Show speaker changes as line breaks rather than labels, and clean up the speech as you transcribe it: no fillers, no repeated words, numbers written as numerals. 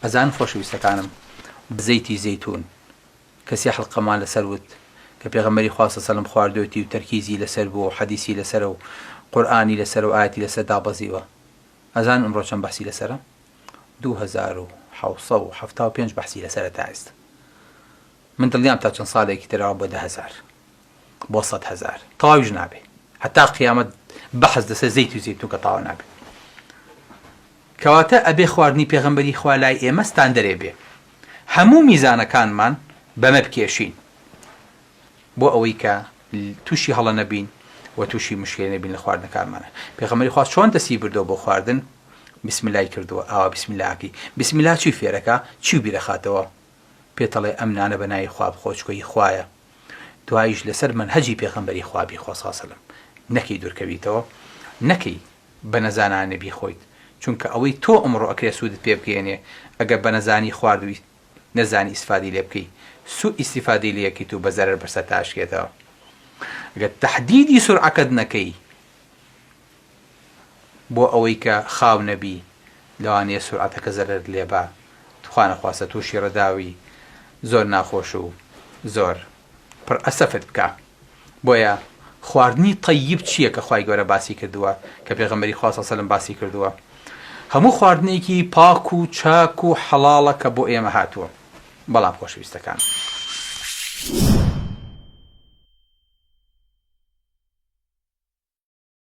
ئەزان خۆشەویستەکانم بزەیتی زەیتون کەسی حەڵقەمان لەسەر وت کە پێغەمبەری خوا صلی الله علیه و سلم خواردوێتی و تەرکیزی لەسەر بوو و حەدیسی لەسەر و قورئانی لەسەر و ئاەتی لەسەر دابەزیوە. ئەزان ئەمڕۆ چەند بەحسی لەسەرە؟ 2775 بەحسی لەسەرە تا ئێستا. من دڵنیام تا چەند ساڵێکی ترەوە بۆ 10,000 بۆ 100,000 تەواویش نابێ، هەتا قیامەت بەحث لەسەر زەیت و زەیتون کە تەواو نابێ. کەواتە ئەبێ خواردنی پێغەمبەری خوا لای ئێمە ستاندەرێ بێ، هەموو میزانەکانمان بەمە بکێشین بۆ ئەوەی کە تووشی هەڵە نەبین و تووشی مشکلە نەبین لە خواردنەکانمانە. پێغەمبەری خوا چۆن دەستی بردەوە بۆ خواردن؟ بسم اللهی کردووە، ئاوا بسم اللهکی. بسم الله چی فێرەکە؟ چی بیرەخاتەوە؟ پێتەڵێ ئەم نانە بەناوی خوا بخۆچکۆی خوایە، دواییش لەسەر منهەجی پێغەمبەری خوا بی خوا صلی الله علیه و سلم، نەکەی دوورکەویتەوە، نەکەی بە نەزانانە بیخۆیت، چونکە ئەوەی تۆ ئەمڕۆ ئەکرێ سوودت پێ بکەێنێ ئەگەر بە نەزانی خواردووی نەزانی ئیسفادی لێ بکەی، سوء ئیسیفادەی لێ یەکەیت و بە زەرەر بەرسەر تاشکێتەوە. ئەگەر تەحدیدی سورعەکەت نەکەی بۆ ئەوەی کە خاو نەبی، لەوانەیە سورعەتەکە زەرەر لێ با، خوا نەخواستە تووشی ڕەداوی زۆر ناخۆش و زۆر پڕ ئەسەفت بکە. بۆیە خواردنی طەیب چییە کە خوای گەورە باسی کردووە، کە پێغەمبەری خوا صلی الله علیه و سلم باسی کردووە؟ هەموو خواردنێکی پاک و چاک و حەڵاڵە کە بۆ ئێمە هاتووە. بەڵام خۆشەویستەکان